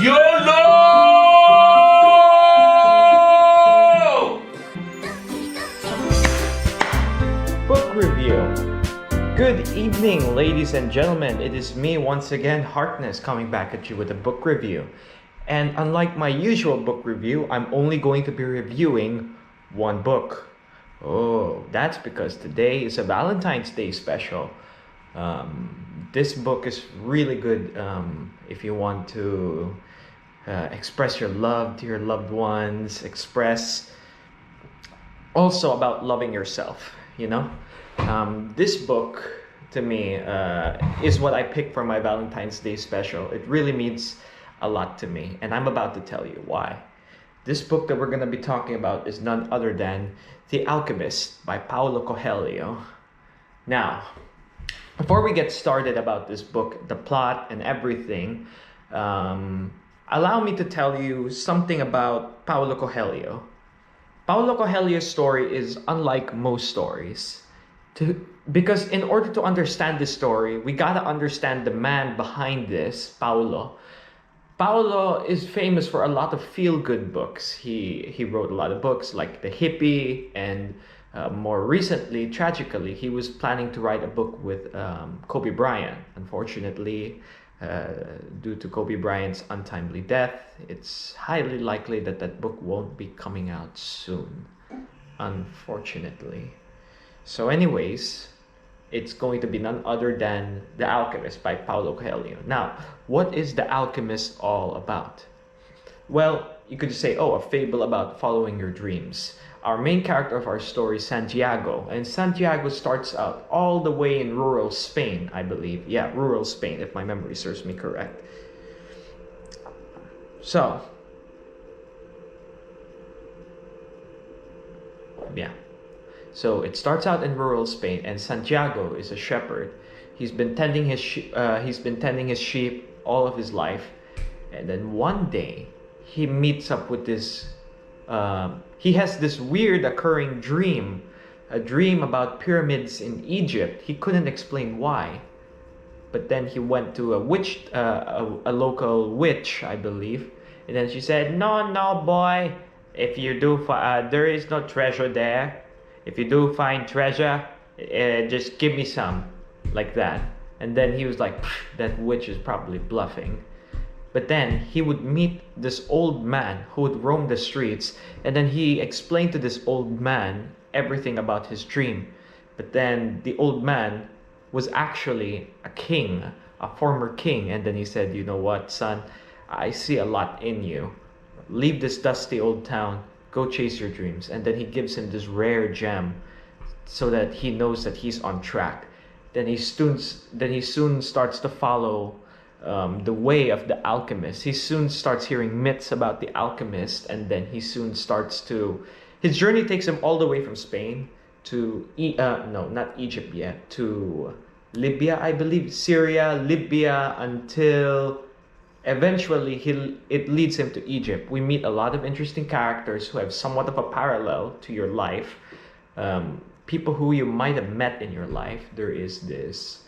YOLO! Book review. Good evening, ladies and gentlemen. It is me once again, Harkness, coming back at you with a book review. And unlike my usual book review, I'm only going to be reviewing one book. Oh, that's because today is a Valentine's Day special. This book is really good if you want to express your love to your loved ones, express also about loving yourself, you know? This book, to me, is what I picked for my Valentine's Day special. It really means a lot to me, and I'm about to tell you why. This book that we're going to be talking about is none other than The Alchemist by Paulo Coelho. Now, before we get started about this book, the plot and everything, allow me to tell you something about Paulo Coelho. Paulo Coelho's story is unlike most stories. Because in order to understand this story, we gotta understand the man behind this, Paulo. Paulo is famous for a lot of feel-good books. He wrote a lot of books like The Hippie, and more recently, tragically, he was planning to write a book with Kobe Bryant. Unfortunately, due to Kobe Bryant's untimely death, it's highly likely that that book won't be coming out soon, unfortunately. So anyways, it's going to be none other than The Alchemist by Paulo Coelho. Now, what is The Alchemist all about? Well, you could say, oh, a fable about following your dreams. Our main character of our story is Santiago, and Santiago starts out all the way in rural Spain, I believe. Yeah, rural Spain, if my memory serves me correct. So, yeah. So it starts out in rural Spain, and Santiago is a shepherd. He's been tending his sheep all of his life, and then one day he meets up with this. He has this weird occurring dream, a dream about pyramids in Egypt. He couldn't explain why, but then he went to a local witch, I believe, and then she said, "No, no, boy. If you do, there is no treasure there. If you do find treasure, just give me some," like that. And then he was like, that witch is probably bluffing. But then he would meet this old man who would roam the streets, and then he explained to this old man everything about his dream. But then the old man was actually a king, a former king. And then he said, "You know what, son? I see a lot in you. Leave this dusty old town. Go chase your dreams." And then he gives him this rare gem so that he knows that he's on track. Then he soon starts to follow the way of the alchemist. He soon starts hearing myths about the alchemist, and then he soon starts to... His journey takes him all the way from Spain to... no, not Egypt yet. To Libya, I believe. Syria, Libya, until... Eventually, it leads him to Egypt. We meet a lot of interesting characters who have somewhat of a parallel to your life. People who you might have met in your life. There is this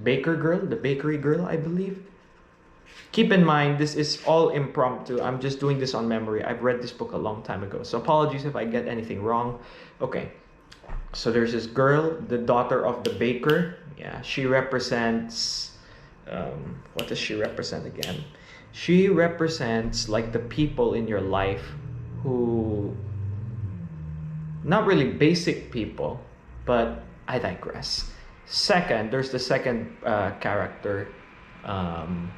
baker girl, the bakery girl, I believe. Keep in mind, this is all impromptu. I'm just doing this on memory. I've read this book a long time ago, so apologies if I get anything wrong. Okay, so there's this girl, the daughter of the baker. Yeah, she represents... what does she represent again? She represents like the people in your life who, not really basic people, but I digress. Second, there's the second character,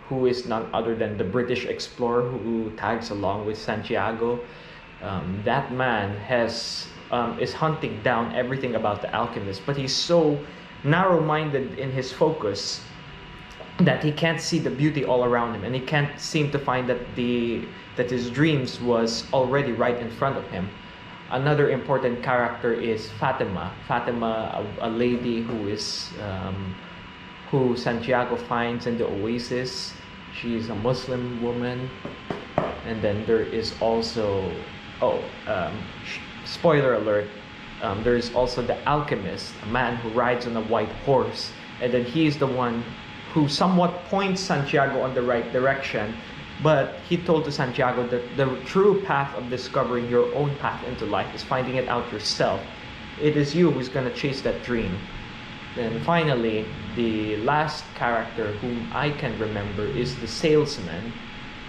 who is none other than the British explorer who tags along with Santiago. That man is hunting down everything about the alchemist, but he's so narrow-minded in his focus that he can't see the beauty all around him, and he can't seem to find that his dreams was already right in front of him. Another important character is Fatima. Fatima, a lady who Santiago finds in the oasis. She's a Muslim woman. And then there is also, spoiler alert, there is also the Alchemist, a man who rides on a white horse, and then he is the one who somewhat points Santiago on the right direction, but he told to Santiago that the true path of discovering your own path into life is finding it out yourself. It is you who's going to chase that dream. Then finally, the last character whom I can remember is the salesman,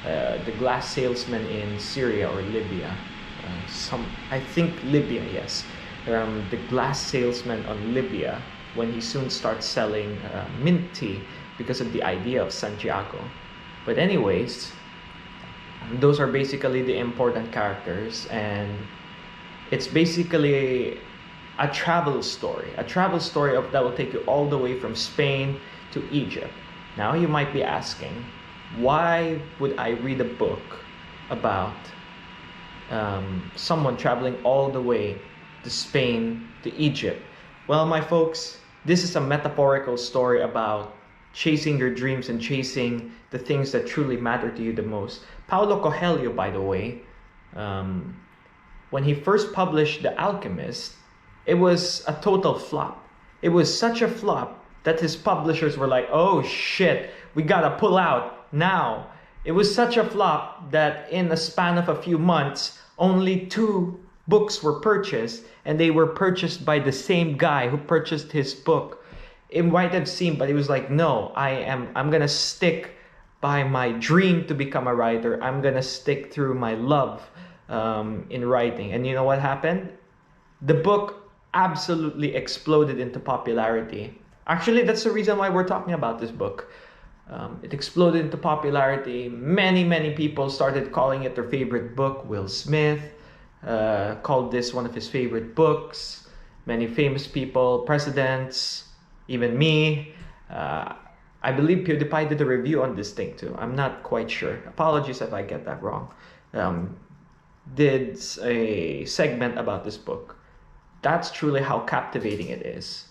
the glass salesman in Syria or Libya. I think Libya, yes. The glass salesman on Libya, when he soon starts selling mint tea because of the idea of Santiago. But anyways, those are basically the important characters, and it's basically a travel story that will take you all the way from Spain to Egypt. Now you might be asking, why would I read a book about someone traveling all the way to Spain to Egypt? Well, my folks, this is a metaphorical story about chasing your dreams and chasing the things that truly matter to you the most. Paulo Coelho, by the way, when he first published The Alchemist, it was a total flop. It was such a flop that his publishers were like, oh shit, we gotta pull out now. It was such a flop that in a span of a few months, only 2 books were purchased, and they were purchased by the same guy who purchased his book. It might have seemed, but he was like, no, I'm gonna stick by my dream to become a writer. I'm gonna stick through my love in writing. And you know what happened? The book absolutely exploded into popularity. Actually, that's the reason why we're talking about this book. It exploded into popularity. Many people started calling it their favorite book. Will Smith called this one of his favorite books. Many famous people, presidents, even me. I believe PewDiePie did a review on this thing too. I'm not quite sure. Apologies if I get that wrong. Did a segment about this book. That's truly how captivating it is.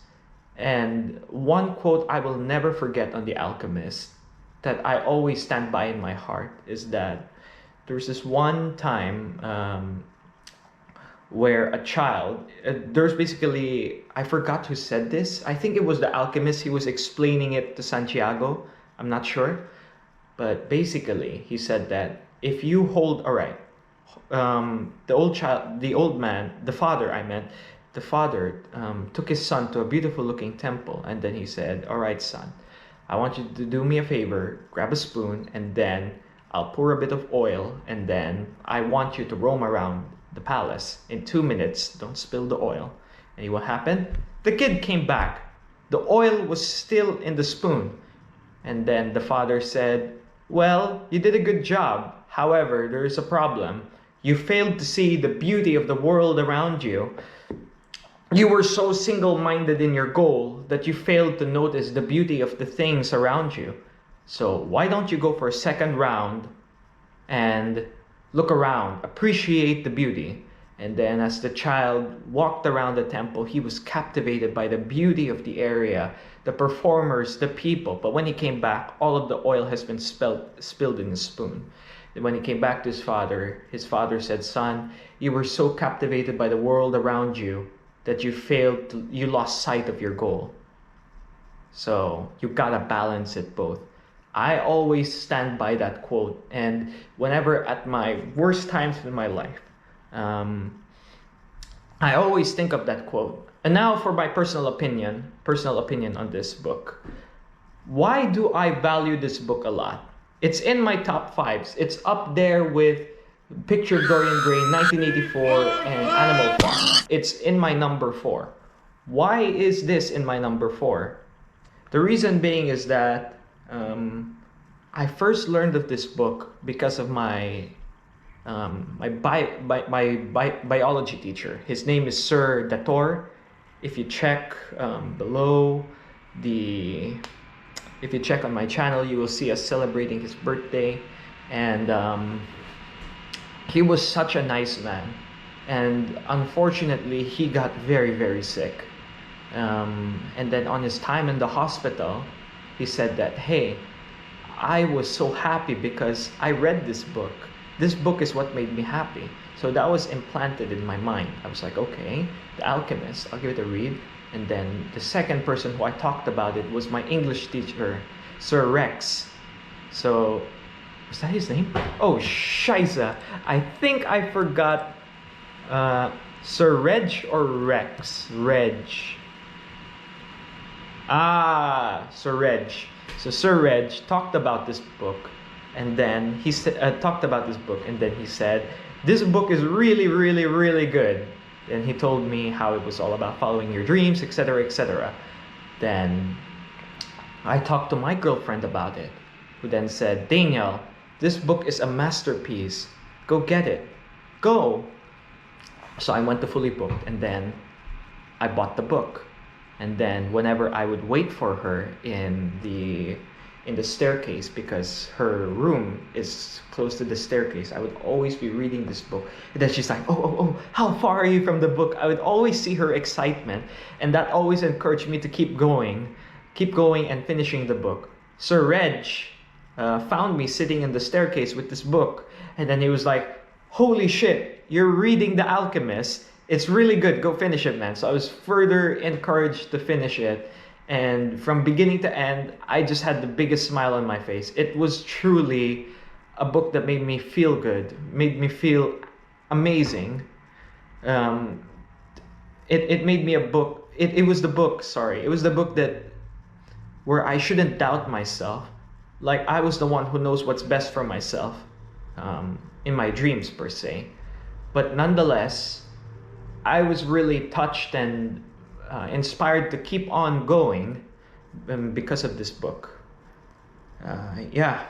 And one quote I will never forget on The Alchemist that I always stand by in my heart is that there's this one time where a child, there's basically, I forgot who said this. I think it was The Alchemist. He was explaining it to Santiago. I'm not sure. But basically, he said that if you hold, all right, the father took his son to a beautiful looking temple, and then he said, all right, son, I want you to do me a favor, grab a spoon, and then I'll pour a bit of oil, and then I want you to roam around the palace in 2 minutes. Don't spill the oil. And what happened? The kid came back. The oil was still in the spoon. And then the father said, well, you did a good job. However, there is a problem. You failed to see the beauty of the world around you. You were so single-minded in your goal that you failed to notice the beauty of the things around you. So why don't you go for a second round and look around, appreciate the beauty. And then as the child walked around the temple, he was captivated by the beauty of the area, the performers, the people. But when he came back, all of the oil has been spilled in the spoon. And when he came back to his father said, son, you were so captivated by the world around you that you lost sight of your goal. So you gotta balance it both. I always stand by that quote, and whenever at my worst times in my life, I always think of that quote. And now for my personal opinion on this book. Why do I value this book a lot? It's in my top 5s. It's up there with Picture of Dorian Gray, 1984, and Animal Farm. It's in my number 4. Why is this in my number 4? The reason being is that I first learned of this book because of my biology teacher. His name is Sir Dator. If you check below if you check on my channel, you will see us celebrating his birthday. And he was such a nice man. And unfortunately, he got very sick. And then on his time in the hospital, he said that, hey, I was so happy because I read this book. This book is what made me happy. So that was implanted in my mind. I was like, okay, The Alchemist, I'll give it a read. And then the second person who I talked about it was my English teacher, Sir Rex. So, was that his name? Oh, Shiza. I think I forgot. Sir Reg or Rex? Reg. Sir Reg. So Sir Reg talked about this book, and then he talked about this book, and then he said, "This book is really, really, really good." And he told me how it was all about following your dreams, etc., etc. Then I talked to my girlfriend about it, who then said, "Daniel, this book is a masterpiece. Go get it. Go." So I went to Fully Booked, and then I bought the book. And then whenever I would wait for her in the staircase, because her room is close to the staircase, I would always be reading this book. And then she's like, oh, how far are you from the book? I would always see her excitement, and that always encouraged me to keep going and finishing the book. Sir Reg found me sitting in the staircase with this book, and then he was like, "Holy shit, you're reading The Alchemist. It's really good. Go finish it, man." So I was further encouraged to finish it. And from beginning to end, I just had the biggest smile on my face. It was truly a book that made me feel good, made me feel amazing. It made me a book. It was the book, sorry. It was the book that where I shouldn't doubt myself. Like I was the one who knows what's best for myself, in my dreams per se. But nonetheless, I was really touched and inspired to keep on going because of this book. Yeah,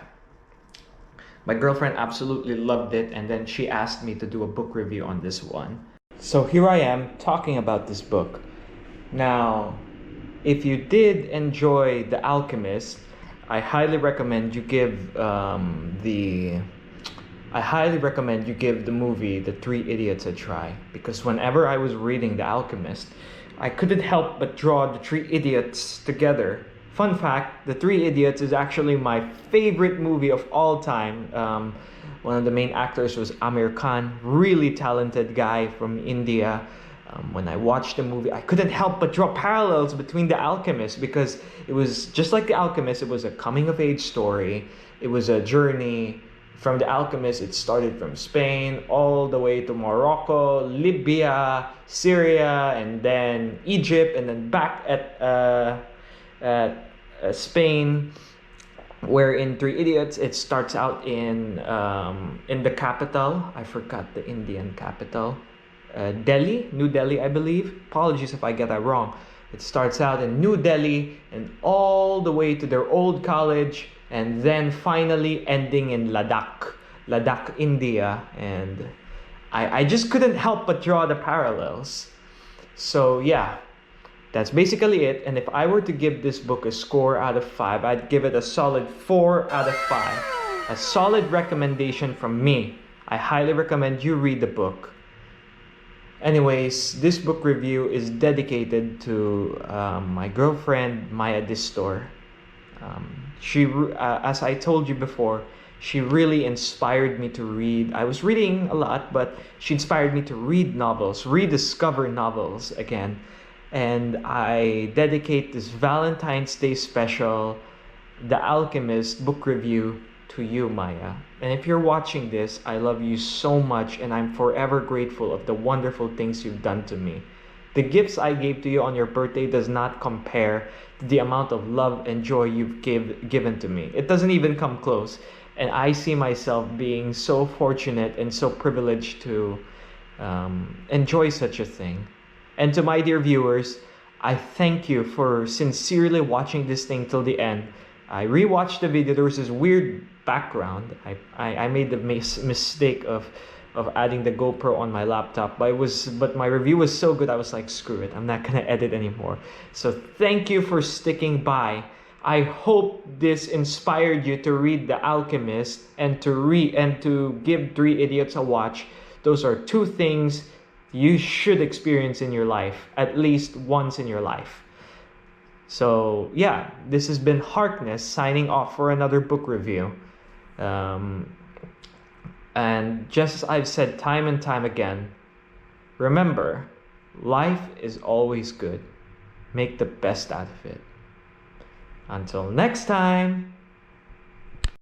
my girlfriend absolutely loved it, and then she asked me to do a book review on this one. So here I am talking about this book. Now, if you did enjoy The Alchemist, I highly recommend you give the movie The Three Idiots a try, because whenever I was reading The Alchemist, I couldn't help but draw the three idiots together. Fun fact, The Three Idiots is actually my favorite movie of all time. One of the main actors was Amir Khan, really talented guy from India. When I watched the movie, I couldn't help but draw parallels between The Alchemist, because it was just like The Alchemist. It was a coming-of-age story. It was a journey. From The Alchemist, it started from Spain all the way to Morocco, Libya, Syria, and then Egypt, and then back at Spain. Where in Three Idiots, it starts out in the capital. I forgot the Indian capital. Delhi, New Delhi, I believe. Apologies if I get that wrong. It starts out in New Delhi and all the way to their old college, and then finally ending in Ladakh, India. And I just couldn't help but draw the parallels. So yeah, that's basically it. And if I were to give this book a score out of 5, I'd give it a solid 4 out of 5. A solid recommendation from me. I highly recommend you read the book. Anyways, this book review is dedicated to my girlfriend, Maya Distor. As I told you before, she really inspired me to read. I was reading a lot, but she inspired me to read novels, rediscover novels again. And I dedicate this Valentine's Day special, The Alchemist book review, to you, Maya. And if you're watching this, I love you so much, and I'm forever grateful of the wonderful things you've done to me. The gifts I gave to you on your birthday does not compare to the amount of love and joy you've given to me. It doesn't even come close. And I see myself being so fortunate and so privileged to enjoy such a thing. And to my dear viewers, I thank you for sincerely watching this thing till the end. I rewatched the video. There was this weird background. I made the mistake of adding the GoPro on my laptop, but my review was so good, I was like, screw it, I'm not gonna edit anymore. So thank you for sticking by. I hope this inspired you to read The Alchemist and to give Three Idiots a watch. Those are two things you should experience in your life, at least once in your life. So yeah, this has been Harkness signing off for another book review. And just as I've said time and time again, remember, life is always good. Make the best out of it. Until next time.